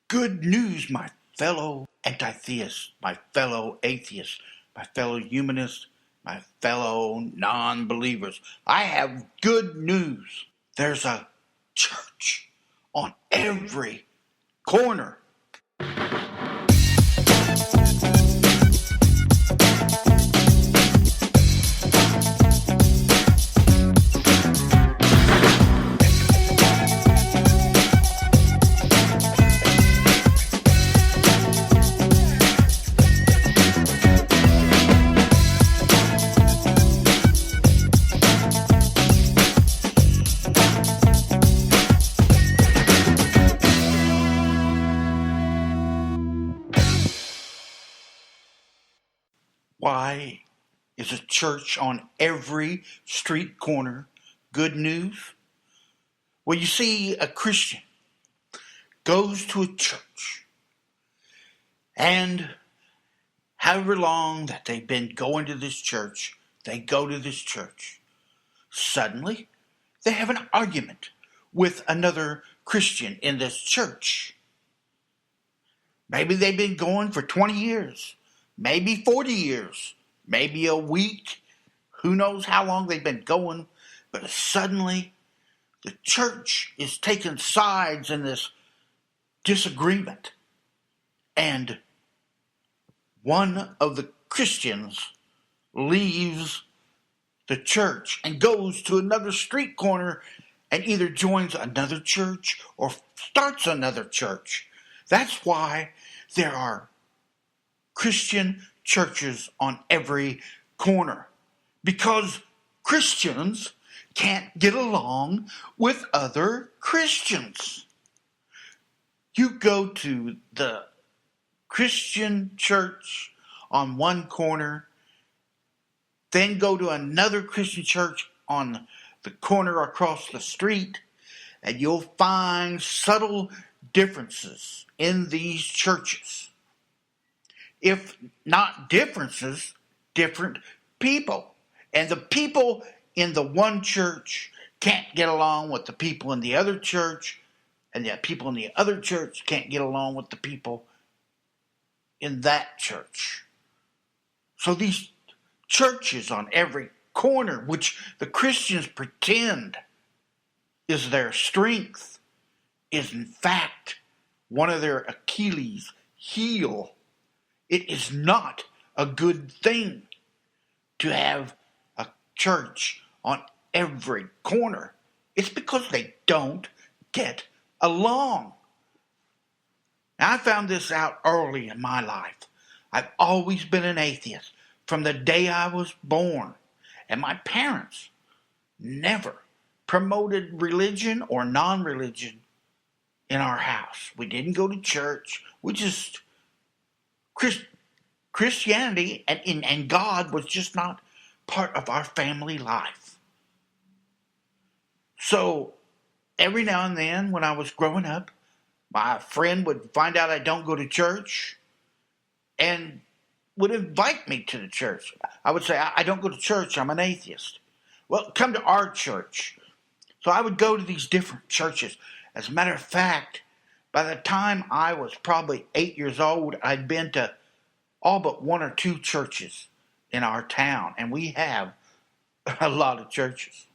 Good news, my fellow anti-theists, my fellow atheists, my fellow humanists, my fellow non-believers. I have good news. There's a church on every corner. Why is a church on every street corner good news? Well, you see, a Christian goes to a church, and however long that they've been going to this church, they go to this church. Suddenly, they have an argument with another Christian in this church. Maybe they've been going for 20 years, maybe 40 years, maybe a week. Who knows how long they've been going, but suddenly the church is taking sides in this disagreement. And one of the Christians leaves the church and goes to another street corner and either joins another church or starts another church. That's why there are Christian churches on every corner, because Christians can't get along with other Christians. You go to the Christian church on one corner, then go to another Christian church on the corner across the street, and you'll find subtle differences in these churches. If not differences, different people. And the people in the one church can't get along with the people in the other church, and the people in the other church can't get along with the people in that church. So these churches on every corner, which the Christians pretend is their strength, is in fact one of their Achilles' heel. It is not a good thing to have a church on every corner. It's because they don't get along. Now, I found this out early in my life. I've always been an atheist from the day I was born. And my parents never promoted religion or non-religion in our house. We didn't go to church. We just... Christianity and God was just not part of our family life. So every now and then when I was growing up, my friend would find out I don't go to church and would invite me to the church. I would say, I don't go to church, I'm an atheist. Well, come to our church. So I would go to these different churches. As a matter of fact, by the time I was probably 8 years old, I'd been to all but one or two churches in our town, and we have a lot of churches.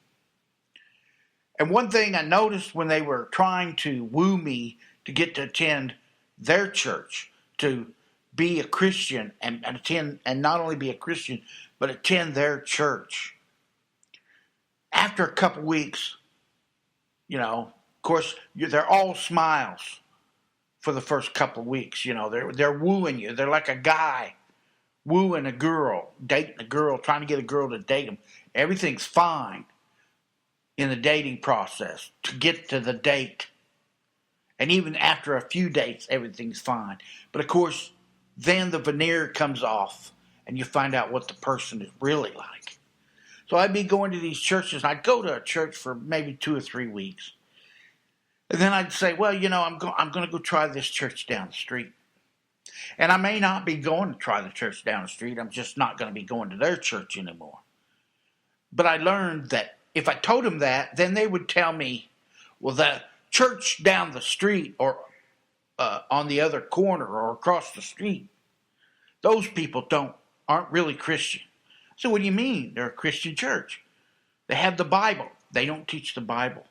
And one thing I noticed when they were trying to woo me to get to attend their church, to be a Christian and attend, and not only be a Christian, but attend their church. After a couple weeks, of course, they're all smiles for the first couple of weeks. They're wooing you. They're like a guy wooing a girl, dating a girl, trying to get a girl to date him. Everything's fine in the dating process to get to the date. And even after a few dates, everything's fine. But of course, then the veneer comes off and you find out what the person is really like. So I'd be going to these churches. I'd go to a church for maybe 2 or 3 weeks. And then I'd say, well, I'm going to go try this church down the street. And I may not be going to try the church down the street. I'm just not going to be going to their church anymore. But I learned that if I told them that, then they would tell me, well, the church down the street or on the other corner or across the street. Those people aren't really Christian. So what do you mean they're a Christian church? They have the Bible. They don't teach the Bible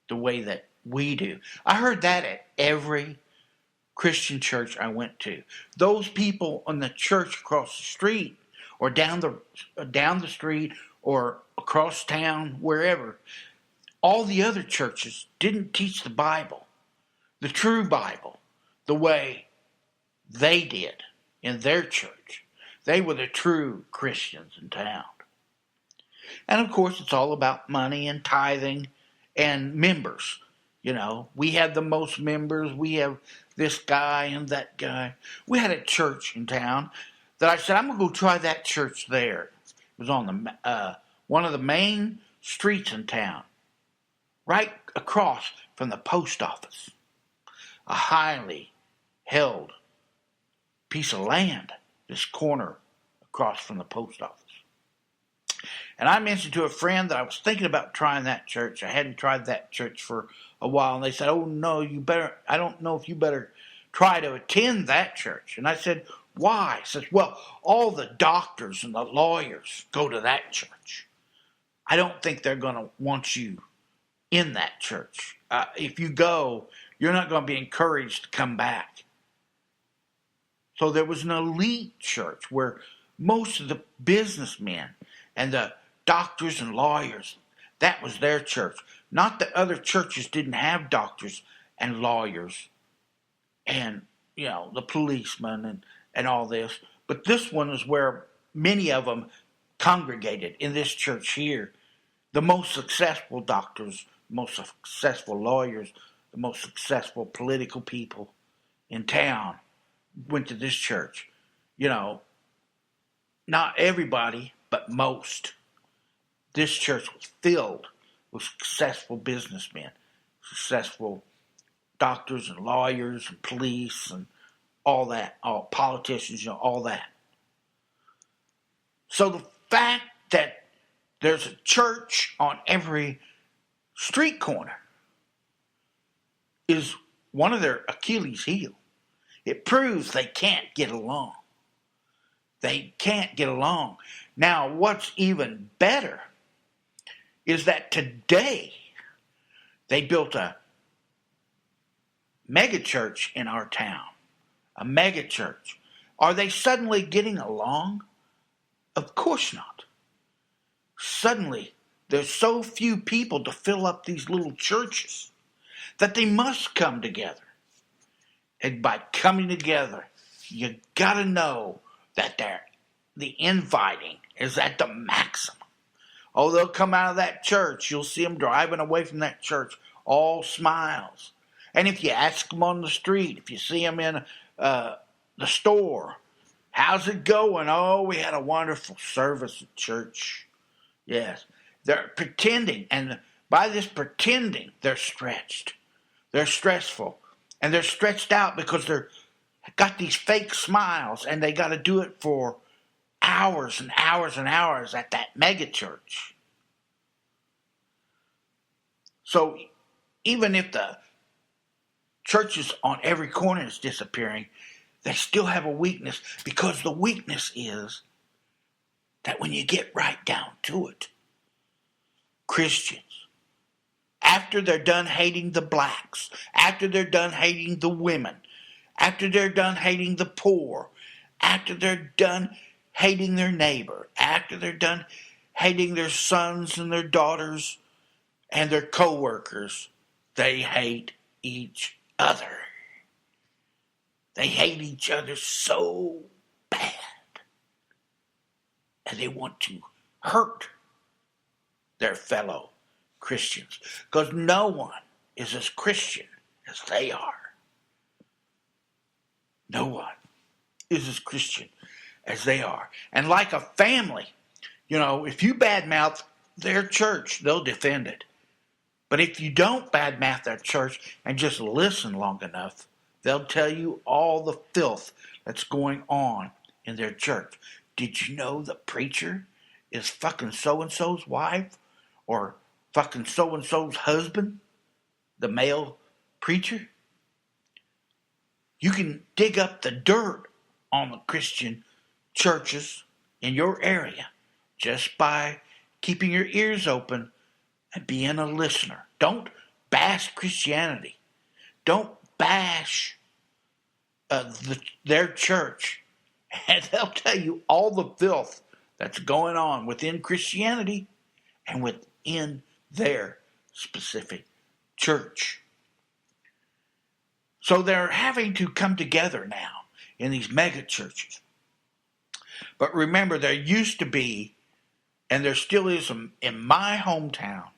the way that we do. I heard that at every Christian church I went to. Those people on the church across the street or down the street or across town, wherever, all the other churches didn't teach the Bible, the true Bible, the way they did in their church. They were the true Christians in town. And of course, it's all about money and tithing and members. You know, we have the most members. We have this guy and that guy. We had a church in town that I said, I'm going to go try that church there. It was on one of the main streets in town, right across from the post office. A highly held piece of land, this corner across from the post office. And I mentioned to a friend that I was thinking about trying that church. I hadn't tried that church for a while. And they said, oh, no, I don't know if you better try to attend that church. And I said, why? He says, well, all the doctors and the lawyers go to that church. I don't think they're going to want you in that church. If you go, you're not going to be encouraged to come back. So there was an elite church where most of the businessmen and the doctors and lawyers, that was their church. Not that other churches didn't have doctors and lawyers and, you know, the policemen and all this. But this one is where many of them congregated in this church here. The most successful doctors, most successful lawyers, the most successful political people in town went to this church. You know, not everybody, but most. This church was filled with successful businessmen, successful doctors and lawyers and police and all that, all politicians, you know, all that. So the fact that there's a church on every street corner is one of their Achilles' heel. It proves they can't get along. They can't get along. Now, what's even better is that today they built a mega church in our town. A mega church. Are they suddenly getting along? Of course not. Suddenly, there's so few people to fill up these little churches that they must come together. And by coming together, you got to know that the inviting is at the maximum. Oh, they'll come out of that church. You'll see them driving away from that church, all smiles. And if you ask them on the street, if you see them in the store, how's it going? Oh, we had a wonderful service at church. Yes, they're pretending. And by this pretending, they're stretched. They're stressful. And they're stretched out because they're got these fake smiles, and they got to do it for hours and hours and hours at that mega church. So even if the churches on every corner is disappearing, they still have a weakness, because the weakness is that when you get right down to it, Christians, after they're done hating the blacks, after they're done hating the women, after they're done hating the poor, after they're done hating their neighbor, after they're done hating their sons and their daughters and their co-workers, they hate each other. They hate each other so bad. And they want to hurt their fellow Christians, because no one is as Christian as they are. No one is as Christian as they are. And like a family, you know, if you badmouth their church, they'll defend it. But if you don't badmouth their church and just listen long enough, they'll tell you all the filth that's going on in their church. Did you know the preacher is fucking so-and-so's wife? Or fucking so-and-so's husband? The male preacher? You can dig up the dirt on the Christian churches in your area just by keeping your ears open and being a listener. Don't bash Christianity. Don't bash their church. And they'll tell you all the filth that's going on within Christianity and within their specific church. So they're having to come together now in these mega churches. But remember, there used to be, and there still is in my hometown,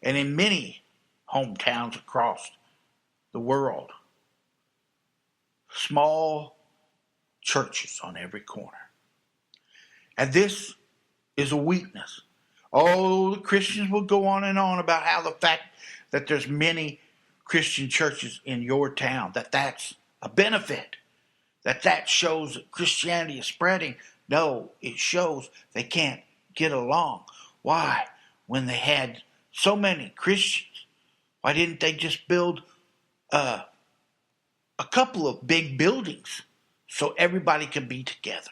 and in many hometowns across the world, small churches on every corner. And this is a weakness. Oh, the Christians will go on and on about how the fact that there's many Christian churches in your town, that's a benefit, that shows that Christianity is spreading. No, it shows they can't get along. Why? When they had so many Christians, why didn't they just build a couple of big buildings so everybody could be together?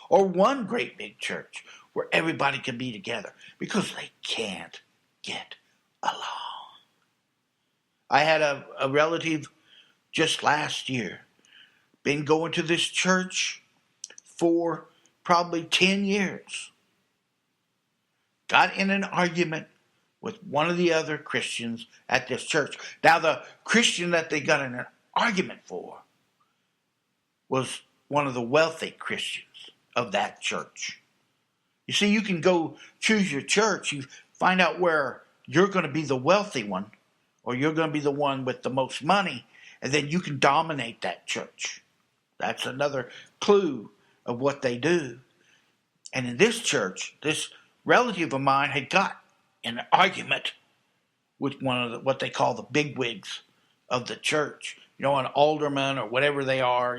Or one great big church where everybody can be together, because they can't get along. I had a relative just last year, been going to this church for probably 10 years. Got in an argument with one of the other Christians at this church. Now, the Christian that they got in an argument for was one of the wealthy Christians of that church. You see, you can go choose your church. You find out where you're going to be the wealthy one, or you're going to be the one with the most money, and then you can dominate that church. That's another clue of what they do. And in this church, this relative of mine had got in an argument with one of what they call the bigwigs of the church. You know, an alderman or whatever they are,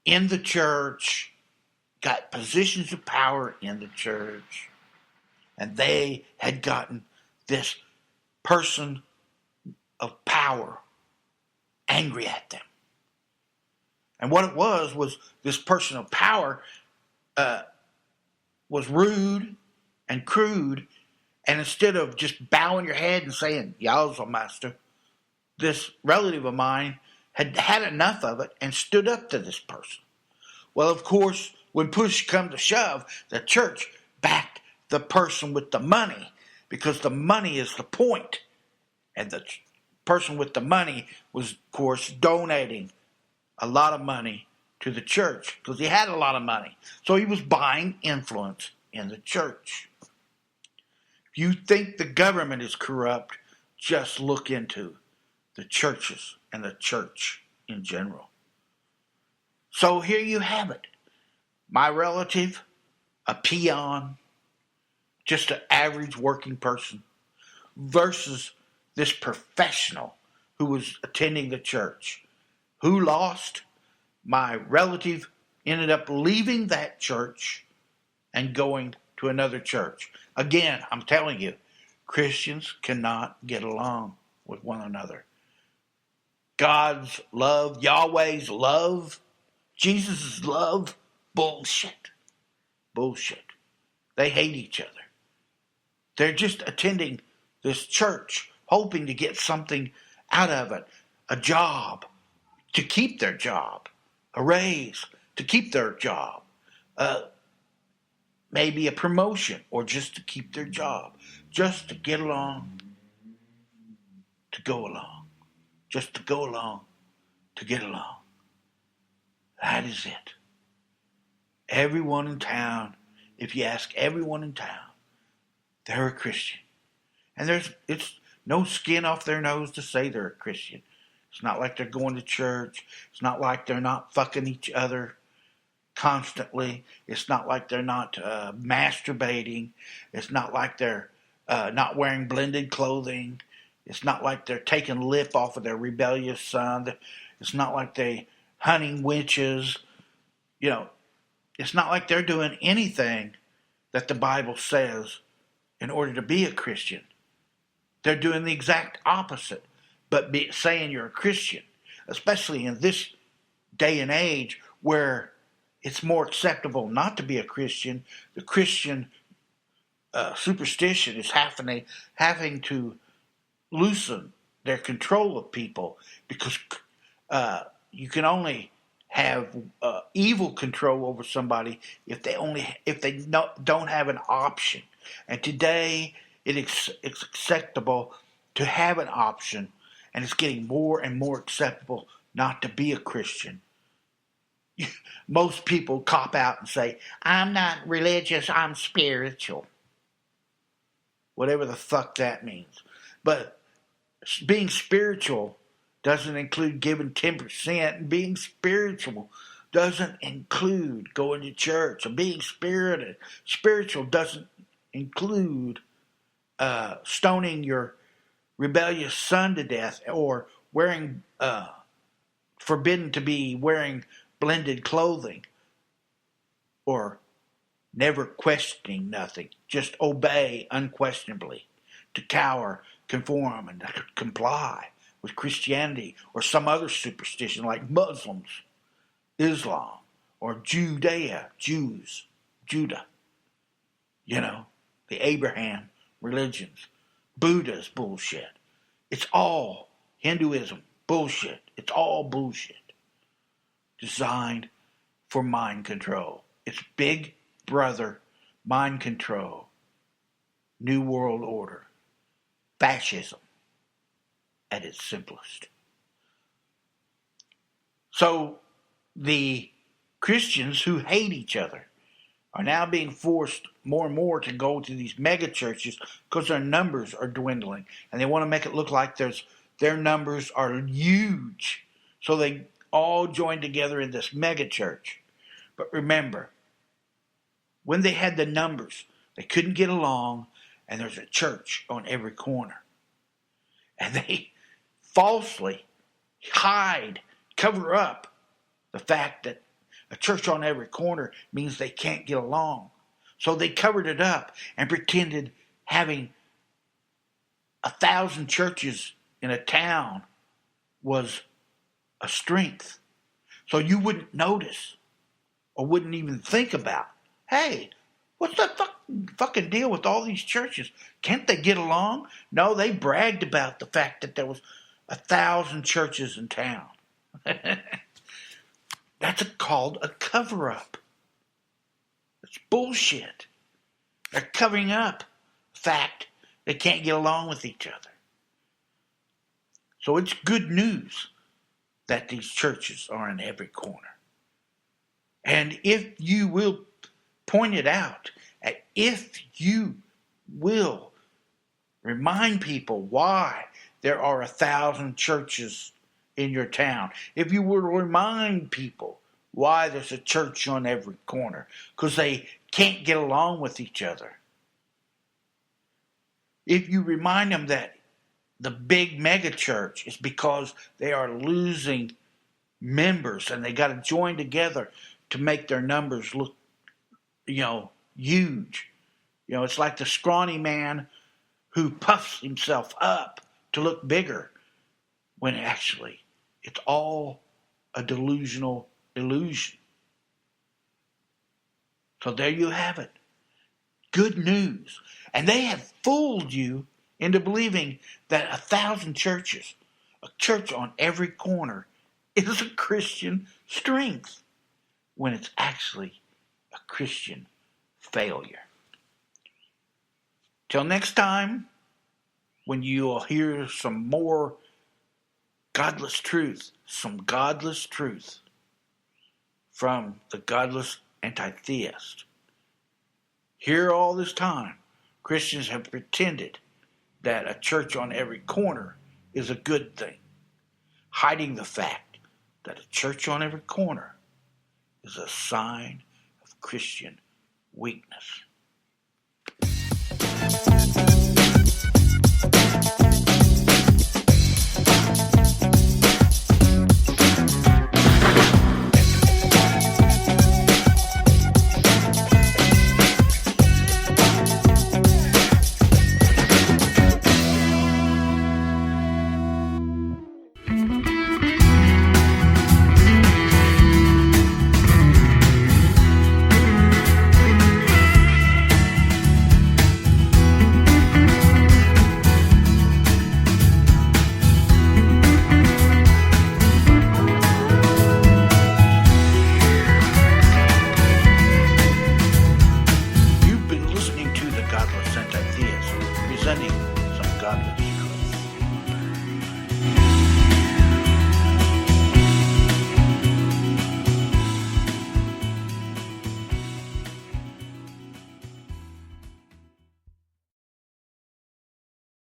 in the church, got positions of power in the church. And they had gotten this person of power angry at them. And what it was this person of power was rude and crude, and instead of just bowing your head and saying, "Yowza, master," this relative of mine had had enough of it and stood up to this person. Well, of course, when push come to shove, the church backed the person with the money, because the money is the point. And the person with the money was, of course, donating a lot of money to the church because he had a lot of money. So he was buying influence in the church. If you think the government is corrupt, just look into the churches and the church in general. So here you have it. My relative, a peon, just an average working person, versus this professional who was attending the church. Who lost? My relative ended up leaving that church and going to another church. Again, I'm telling you, Christians cannot get along with one another. God's love, Yahweh's love, Jesus' love, bullshit. Bullshit. They hate each other. They're just attending this church, hoping to get something out of it. A job, to keep their job. A raise, to keep their job. Maybe a promotion, or just to keep their job. Just to get along, to go along. Just to go along, to get along. That is it. Everyone in town, if you ask everyone in town, they're a Christian. And it's no skin off their nose to say they're a Christian. It's not like they're going to church. It's not like they're not fucking each other constantly. It's not like they're not masturbating. It's not like they're not wearing blended clothing. It's not like they're taking lip off of their rebellious son. It's not like they hunting witches. It's not like they're doing anything that the Bible says in order to be a Christian. They're doing the exact opposite, but saying you're a Christian. especially in this day and age where it's more acceptable not to be a Christian. The Christian superstition is having to loosen their control of people, because you can only have evil control over somebody if they don't have an option. And today it's acceptable to have an option, and it's getting more and more acceptable not to be a Christian. Most people cop out and say, I'm not religious, I'm spiritual. Whatever the fuck that means. But being spiritual doesn't include giving 10%, and being spiritual doesn't include going to church. And being spiritual doesn't include stoning your rebellious son to death, or forbidden to be wearing blended clothing, or never questioning nothing, just obey unquestionably, to cower, conform, and comply with Christianity or some other superstition like Muslims, Islam, or Judah, the Abraham religions. Buddha's bullshit. It's all Hinduism bullshit. It's all bullshit. Designed for mind control. It's Big Brother mind control. New World Order. Fascism at its simplest. So the Christians who hate each other are now being forced more and more to go to these mega churches because their numbers are dwindling, and they want to make it look like their numbers are huge. So they all join together in this mega church. But remember, when they had the numbers, they couldn't get along, and there's a church on every corner. And they falsely cover up the fact that a church on every corner means they can't get along. So they covered it up and pretended having 1,000 churches in a town was a strength. So you wouldn't notice or wouldn't even think about, hey, what's the fucking deal with all these churches? Can't they get along? No, they bragged about the fact that there was 1,000 churches in town. That's called a cover-up. It's bullshit. They're covering up the fact they can't get along with each other. So it's good news that these churches are in every corner. And if you will point it out, and if you will remind people why there are 1,000 churches in your town, if you will remind people why there's a church on every corner, because they can't get along with each other. If you remind them that the big mega church is because they are losing members and they got to join together to make their numbers look, huge. It's like the scrawny man who puffs himself up to look bigger, when actually it's all a delusional illusion. So there you have it. Good news. And they have fooled you into believing that 1,000 churches, a church on every corner, is a Christian strength, when it's actually a Christian failure. Till next time, when you'll hear some more godless truth, from the godless anti-theist. Here all this time, Christians have pretended that a church on every corner is a good thing, hiding the fact that a church on every corner is a sign of Christian weakness.